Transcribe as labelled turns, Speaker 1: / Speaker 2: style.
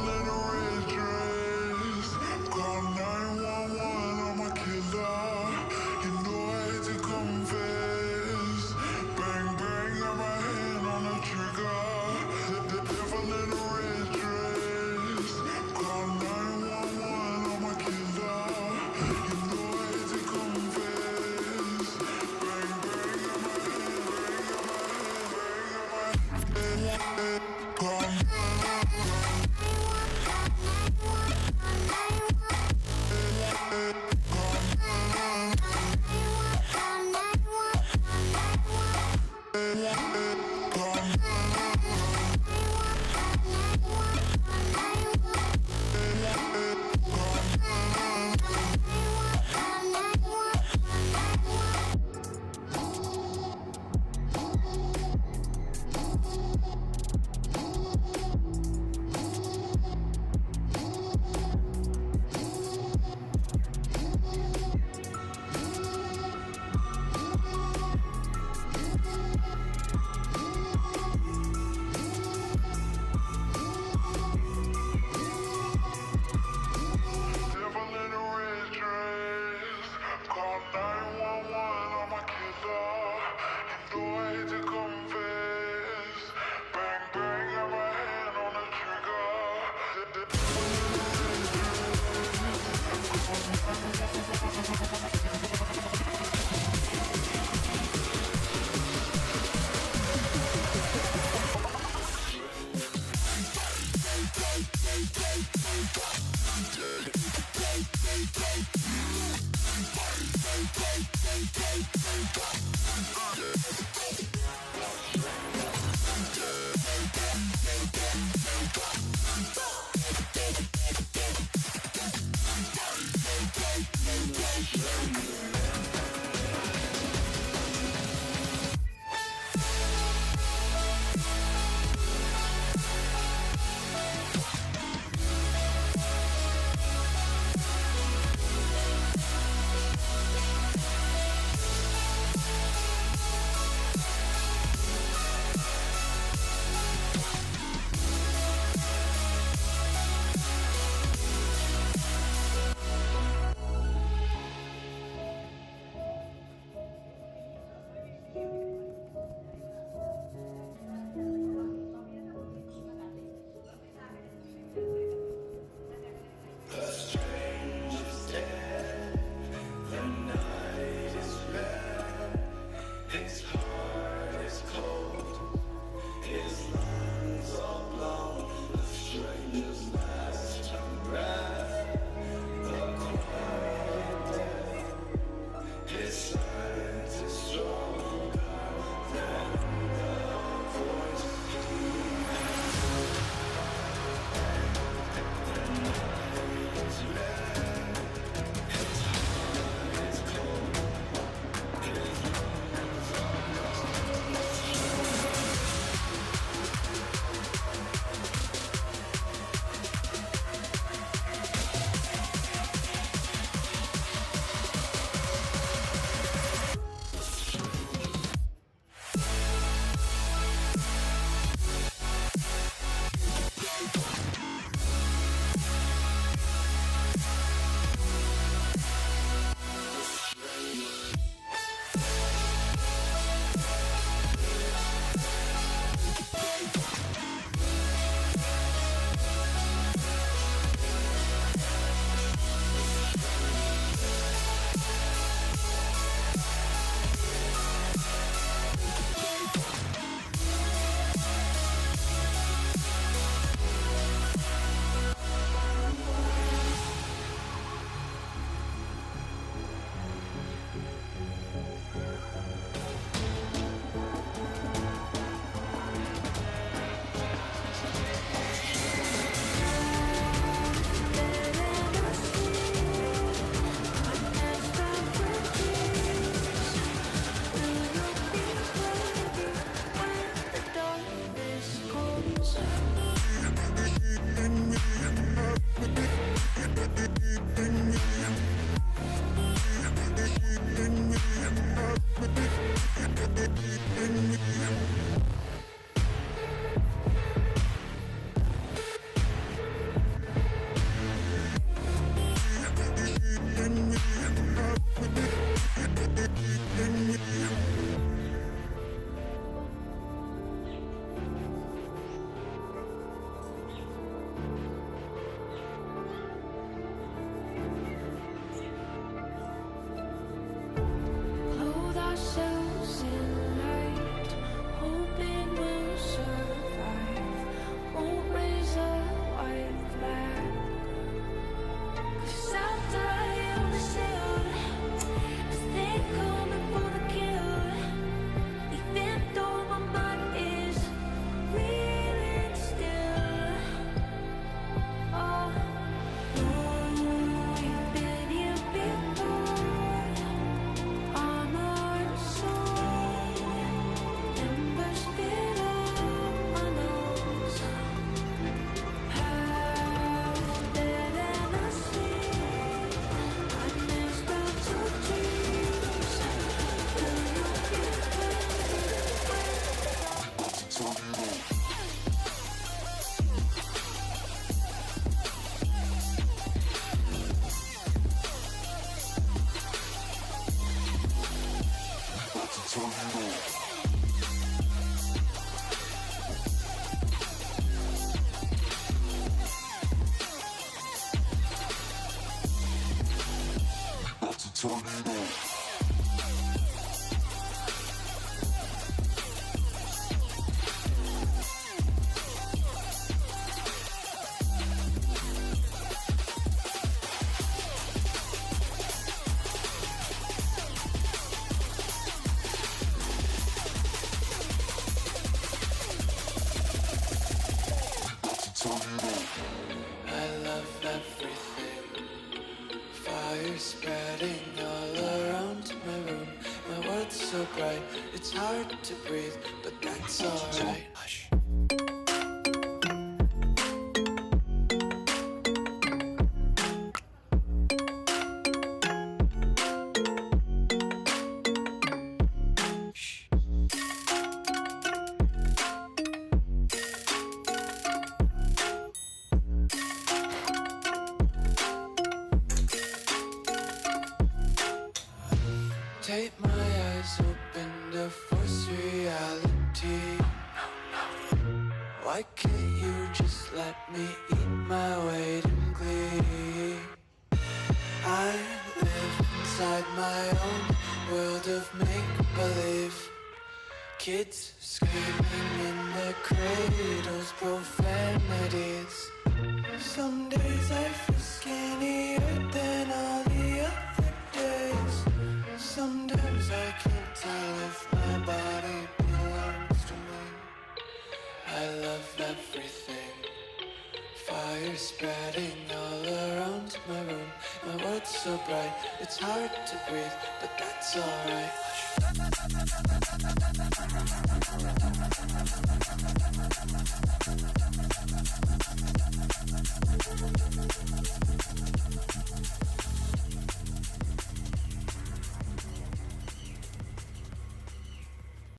Speaker 1: in a red dress. Call 911, I'm a killer. You know I hate to confess. Bang, bang, got my hand on the trigger. The devil in a red dress. Call 911, I'm a killer. You know I hate to confess. Bang, bang, got my hand, bang, got my hand, call Call 911, I'm a killer. You know I hate to confess. Bang, bang, got my hand on the trigger. The devil in a red I love everything. Fire spreading all around my room. My world's so bright, it's hard to breathe, but that's alright. Hush. Take my eyes open to force reality. Why can't you just let me eat my weight in glee? I live inside my own world of make-believe. Kids screaming in their cradles, profanities. Some days I feel skinnier than all the other days. Sometimes I can't tell if my body belongs to me. I love everything. Fire spreading all around my room. My world's so bright, it's hard to breathe, but that's alright.